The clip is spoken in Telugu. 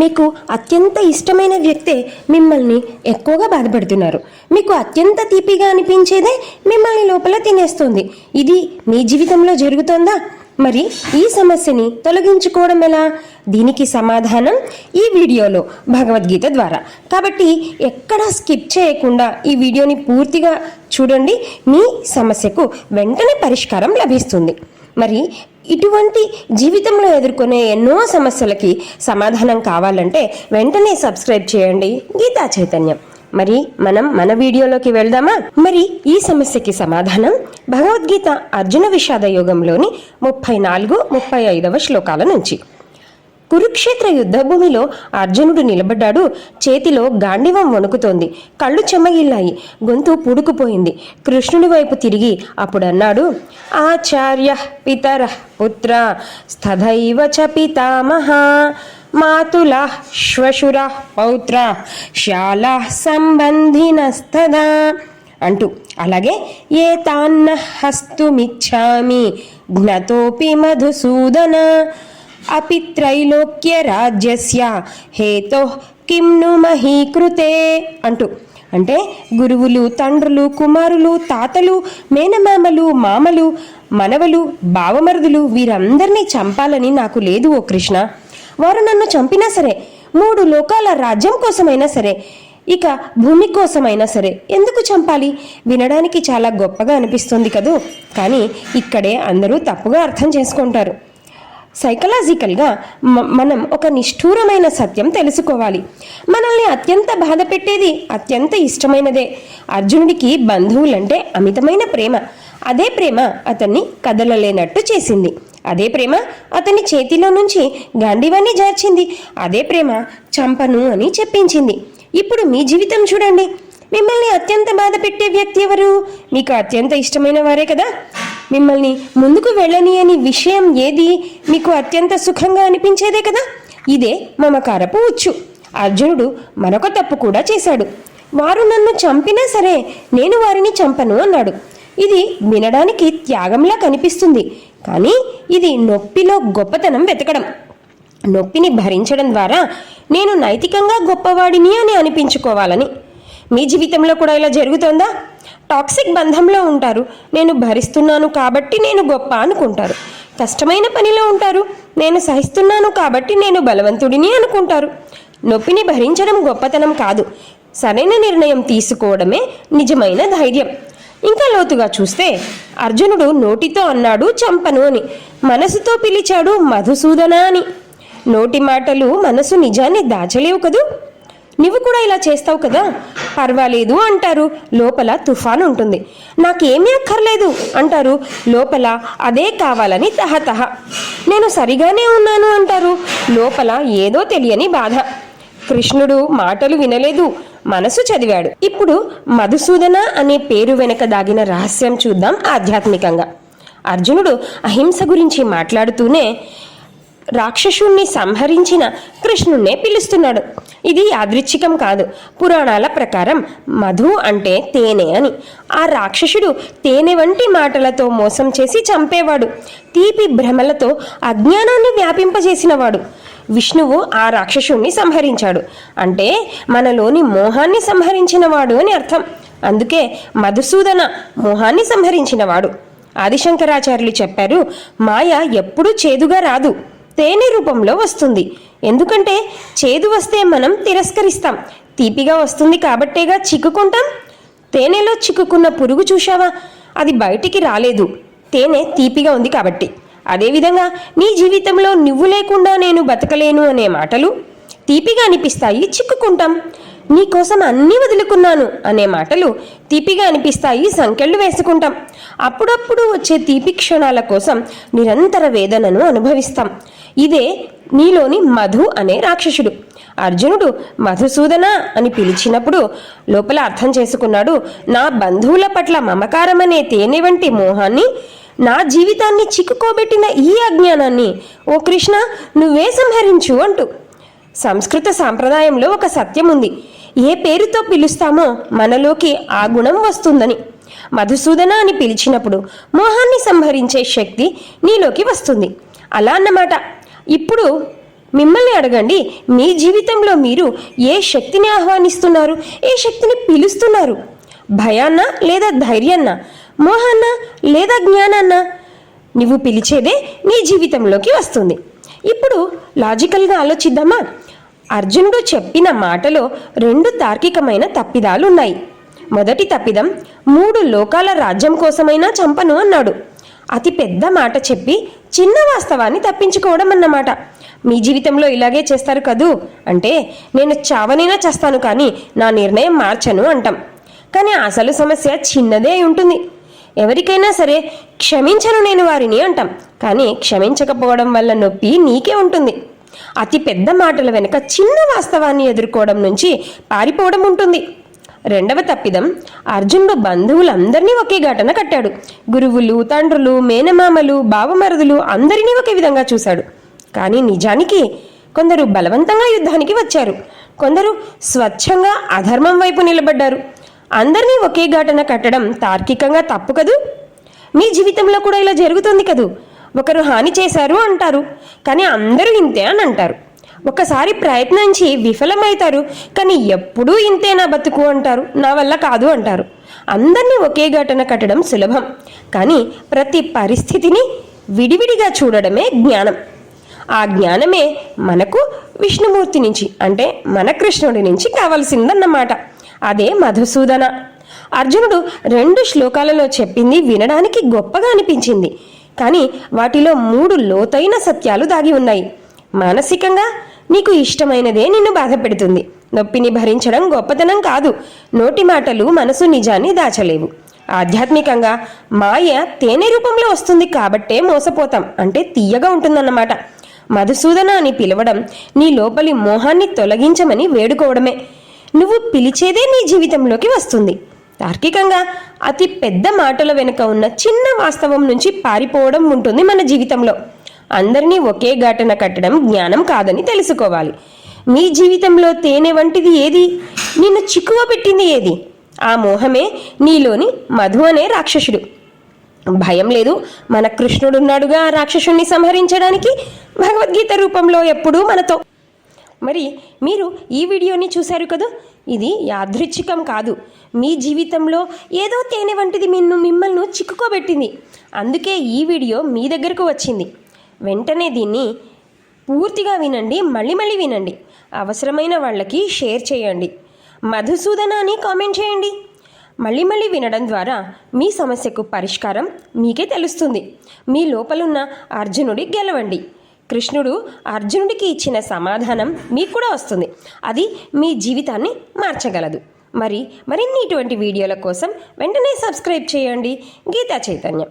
మీకు అత్యంత ఇష్టమైన వ్యక్తే మిమ్మల్ని ఎక్కువగా బాధపడుతున్నారు. మీకు అత్యంత తీపిగా అనిపించేదే మిమ్మల్ని లోపల తినేస్తుంది. ఇది మీ జీవితంలో జరుగుతోందా? మరి ఈ సమస్యని తొలగించుకోవడం ఎలా? దీనికి సమాధానం ఈ వీడియోలో భగవద్గీత ద్వారా. కాబట్టి ఎక్కడా స్కిప్ చేయకుండా ఈ వీడియోని పూర్తిగా చూడండి. మీ సమస్యకు వెంటనే పరిష్కారం లభిస్తుంది. మరి ఇటువంటి జీవితంలో ఎదుర్కొనే ఎన్నో సమస్యలకి సమాధానం కావాలంటే వెంటనే సబ్స్క్రైబ్ చేయండి గీతా చైతన్యం. మరి మనం మన వీడియోలోకి వెళ్దామా? మరి ఈ సమస్యకి సమాధానం భగవద్గీత అర్జున విషాద యోగంలోని 34-35 శ్లోకాల నుంచి. కురుక్షేత్ర యుద్ధభూమిలో అర్జునుడు నిలబడ్డాడు. చేతిలో గాండివం వణుకుతోంది. కళ్ళు చెమ్మగిల్లాయి. గొంతు పూడుకుపోయింది. కృష్ణుడి వైపు తిరిగి అప్పుడన్నాడు, ఆచార్య పితర పుత్ర స్థైవ చ పితామహ మాతులా శ్వశుర పౌత్ర శాలా సంబంధినస్తదా అంటూ, అలాగే ఏ తాన్న హస్తుమిచ్చామి జ్ఞతోపి మధుసూదన అపి త్రైలోక్య రాజ్యస్య హేతో కిం ను మహీకృతే అంటూ, అంటే గురువులు, తండ్రులు, కుమారులు, తాతలు, మేనమామలు, మామలు, మనవలు, బావమరుదులు వీరందరినీ చంపాలని నాకు లేదు ఓ కృష్ణ. వారు నన్ను చంపినా సరే, 3 లోకాల రాజ్యం కోసమైనా సరే, ఇక భూమి కోసమైనా సరే ఎందుకు చంపాలి? వినడానికి చాలా గొప్పగా అనిపిస్తుంది కదూ, కానీ ఇక్కడే అందరూ తప్పుగా అర్థం చేసుకుంటారు. సైకలాజికల్గా మనం ఒక నిష్ఠూరమైన సత్యం తెలుసుకోవాలి. మనల్ని అత్యంత బాధ పెట్టేది అత్యంత ఇష్టమైనదే. అర్జునుడికి బంధువులంటే అమితమైన ప్రేమ. అదే ప్రేమ అతన్ని కదలలేనట్టు చేసింది. అదే ప్రేమ అతని చేతిలో నుంచి గాండివాన్ని జార్చింది. అదే ప్రేమ చంపను అని చెప్పించింది. ఇప్పుడు మీ జీవితం చూడండి. మిమ్మల్ని అత్యంత బాధ పెట్టే వ్యక్తి ఎవరు? మీకు అత్యంత ఇష్టమైన వారే కదా. మిమ్మల్ని ముందుకు వెళ్ళనియని విషయం ఏది? మీకు అత్యంత సుఖంగా అనిపించేదే కదా. ఇదే మమకారపు ఉచ్చు. అర్జునుడు మరొక తప్పు కూడా చేశాడు. వారు నన్ను చంపినా సరే నేను వారిని చంపను అన్నాడు. ఇది వినడానికి త్యాగంలా కనిపిస్తుంది, కానీ ఇది నొప్పిలో గొప్పతనం వెతకడం. నొప్పిని భరించడం ద్వారా నేను నైతికంగా గొప్పవాడిని అని అనిపించుకోవాలని. మీ జీవితంలో కూడా ఇలా జరుగుతోందా? టాక్సిక్ బంధంలో ఉంటారు. నేను భరిస్తున్నాను కాబట్టి నేను గొప్ప అనుకుంటారు. కష్టమైన పనిలో ఉంటారు. నేను సహిస్తున్నాను కాబట్టి నేను బలవంతుడిని అనుకుంటారు. నొప్పిని భరించడం గొప్పతనం కాదు, సరైన నిర్ణయం తీసుకోవడమే నిజమైన ధైర్యం. ఇంకా లోతుగా చూస్తే అర్జునుడు నోటితో అన్నాడు చంపను అని, మనసుతో పిలిచాడు మధుసూదన అని. నోటి మాటలు మనసు నిజాన్ని దాచలేవు కదూ. నువ్వు కూడా ఇలా చేస్తావు కదా. పర్వాలేదు అంటారు, లోపల తుఫాను ఉంటుంది. నాకేమీ అక్కర్లేదు అంటారు, లోపల అదే కావాలని తహతహ. నేను సరిగానే ఉన్నాను అంటారు, లోపల ఏదో తెలియని బాధ. కృష్ణుడు మాటలు వినలేదు, మనసు చదివాడు. ఇప్పుడు మధుసూదన అనే పేరు వెనక దాగిన రహస్యం చూద్దాం ఆధ్యాత్మికంగా. అర్జునుడు అహింస గురించి మాట్లాడుతూనే రాక్షసుణ్ణి సంహరించిన కృష్ణుణ్ణే పిలుస్తున్నాడు. ఇది యాదృచ్ఛికం కాదు. పురాణాల ప్రకారం మధు అంటే తేనె అని. ఆ రాక్షసుడు తేనె వంటి మాటలతో మోసం చేసి చంపేవాడు. తీపి భ్రమలతో అజ్ఞానాన్ని వ్యాపింపజేసినవాడు. విష్ణువు ఆ రాక్షసుణ్ణి సంహరించాడు అంటే మనలోని మోహాన్ని సంహరించినవాడు అని అర్థం. అందుకే మధుసూదన, మోహాన్ని సంహరించినవాడు. ఆదిశంకరాచార్యులు చెప్పారు, మాయ ఎప్పుడూ చేదుగా రాదు, తేనె రూపంలో వస్తుంది. ఎందుకంటే చేదు వస్తే మనం తిరస్కరిస్తాం, తీపిగా వస్తుంది కాబట్టేగా చిక్కుకుంటాం. తేనెలో చిక్కుకున్న పురుగు చూశావా? అది బయటికి రాలేదు, తేనె తీపిగా ఉంది కాబట్టి. అదేవిధంగా నీ జీవితంలో నువ్వు లేకుండా నేను బతకలేను అనే మాటలు తీపిగా అనిపిస్తాయి, చిక్కుకుంటాం. నీ కోసం అన్నీ వదులుకున్నాను అనే మాటలు తీపిగా అనిపిస్తాయి, సంకెళ్ళు వేసుకుంటాం. అప్పుడప్పుడు వచ్చే తీపి క్షణాల కోసం నిరంతర వేదనను అనుభవిస్తాం. ఇదే నీలోని మధు అనే రాక్షసుడు. అర్జునుడు మధుసూదన అని పిలిచినప్పుడు లోపల అర్థం చేసుకున్నాడు, నా బంధువుల పట్ల మమకారం అనే తేనె వంటి మోహాన్ని, నా జీవితాన్ని చిక్కుకోబెట్టిన ఈ అజ్ఞానాన్ని ఓ కృష్ణ నువ్వే సంహరించు అంటూ. సంస్కృత సాంప్రదాయంలో ఒక సత్యం ఉంది, ఏ పేరుతో పిలుస్తామో మనలోకి ఆ గుణం వస్తుందని. మధుసూదన అని పిలిచినప్పుడు మోహాన్ని సంహరించే శక్తి నీలోకి వస్తుంది. అలా అన్నమాట. ఇప్పుడు మిమ్మల్ని అడగండి, మీ జీవితంలో మీరు ఏ శక్తిని ఆహ్వానిస్తున్నారు, ఏ శక్తిని పిలుస్తున్నారు? భయాన్నా లేదా ధైర్యాన్నా, మోహాన్నా లేదా జ్ఞానాన్నా? నువ్వు పిలిచేదే నీ జీవితంలోకి వస్తుంది. ఇప్పుడు లాజికల్గా ఆలోచిద్దామా? అర్జునుడు చెప్పిన మాటలో 2 తార్కికమైన తప్పిదాలున్నాయి. మొదటి తప్పిదం, 3 లోకాల రాజ్యం కోసమైనా చంపను అన్నాడు. అతి పెద్ద మాట చెప్పి చిన్న వాస్తవాన్ని తప్పించుకోవడం అన్నమాట. మీ జీవితంలో ఇలాగే చేస్తారు కదూ, అంటే నేను చావనైనా చేస్తాను కానీ నా నిర్ణయం మార్చను అంటాం. కానీ అసలు సమస్య చిన్నదే అయి ఉంటుంది. ఎవరికైనా సరే క్షమించను నేను వారిని అంటాం, కానీ క్షమించకపోవడం వల్ల నొప్పి నీకే ఉంటుంది. అతి పెద్ద మాటల వెనుక చిన్న వాస్తవాన్ని ఎదుర్కోవడం నుంచి పారిపోవడం ఉంటుంది. రెండవ తప్పిదం, అర్జునుడు బంధువులందరినీ ఒకే ఘటన కట్టాడు. గురువులు, తండ్రులు, మేనమామలు, బావమరుదులు అందరినీ ఒకే విధంగా చూశాడు. కానీ నిజానికి కొందరు బలవంతంగా యుద్ధానికి వచ్చారు, కొందరు స్వచ్ఛంగా అధర్మం వైపు నిలబడ్డారు. అందరినీ ఒకే ఘటన కట్టడం తార్కికంగా తప్పు కదూ. మీ జీవితంలో కూడా ఇలా జరుగుతుంది కదూ. ఒకరు హాని చేశారు అంటారు, కానీ అందరూ ఇంతే అని అంటారు. ఒకసారి ప్రయత్నించి విఫలమవుతారు, కానీ ఎప్పుడూ ఇంతే నా బతుకు అంటారు, నా వల్ల కాదు అంటారు. అందరినీ ఒకే ఘటన కట్టడం సులభం, కానీ ప్రతి పరిస్థితిని విడివిడిగా చూడడమే జ్ఞానం. ఆ జ్ఞానమే మనకు విష్ణుమూర్తి నుంచి, అంటే మన కృష్ణుడి నుంచి కావలసిందన్నమాట. అదే మధుసూదన. అర్జునుడు 2 శ్లోకాలలో చెప్పింది వినడానికి గొప్పగా అనిపించింది, కానీ వాటిలో 3 లోతైన సత్యాలు దాగి ఉన్నాయి. మానసికంగా నీకు ఇష్టమైనదే నిన్ను బాధ పెడుతుంది. నొప్పిని భరించడం గొప్పతనం కాదు. నోటి మాటలు మనసు నిజాన్ని దాచలేవు. ఆధ్యాత్మికంగా మాయ తేనె రూపంలో వస్తుంది కాబట్టే మోసపోతాం, అంటే తీయగా ఉంటుందన్నమాట. మధుసూదన అని పిలవడం నీ లోపలి మోహాన్ని తొలగించమని వేడుకోవడమే. నువ్వు పిలిచేదే నీ జీవితంలోకి వస్తుంది. తార్కికంగా అతి పెద్ద మాటల వెనుక ఉన్న చిన్న వాస్తవం నుంచి పారిపోవడం ఉంటుంది మన జీవితంలో. అందరినీ ఒకే ఘటన కట్టడం జ్ఞానం కాదని తెలుసుకోవాలి. మీ జీవితంలో తేనె వంటిది ఏది? నిన్ను చిక్కువ పెట్టింది ఏది? ఆ మోహమే నీలోని మధు అనే రాక్షసుడు. భయం లేదు, మన కృష్ణుడున్నాడుగా ఆ రాక్షసుణ్ణి సంహరించడానికి. భగవద్గీత రూపంలో ఎప్పుడూ మనతో. మరి మీరు ఈ వీడియోని చూశారు కదా, ఇది యాదృచ్ఛికం కాదు. మీ జీవితంలో ఏదో తేనె వంటిది మిమ్మల్ని చిక్కుకోబెట్టింది. అందుకే ఈ వీడియో మీ దగ్గరకు వచ్చింది. వెంటనే దీన్ని పూర్తిగా వినండి, మళ్ళీ వినండి. అవసరమైన వాళ్ళకి షేర్ చేయండి. మధుసూదన అని కామెంట్ చేయండి. మళ్ళీ వినడం ద్వారా మీ సమస్యకు పరిష్కారం మీకే తెలుస్తుంది. మీ లోపలున్న అర్జునుడి గెలవండి. కృష్ణుడు అర్జునుడికి ఇచ్చిన సమాధానం మీకు కూడా వస్తుంది. అది మీ జీవితాన్ని మార్చగలదు. మరిన్ని ఇటువంటి వీడియోల కోసం వెంటనే సబ్స్క్రైబ్ చేయండి గీతా చైతన్యం.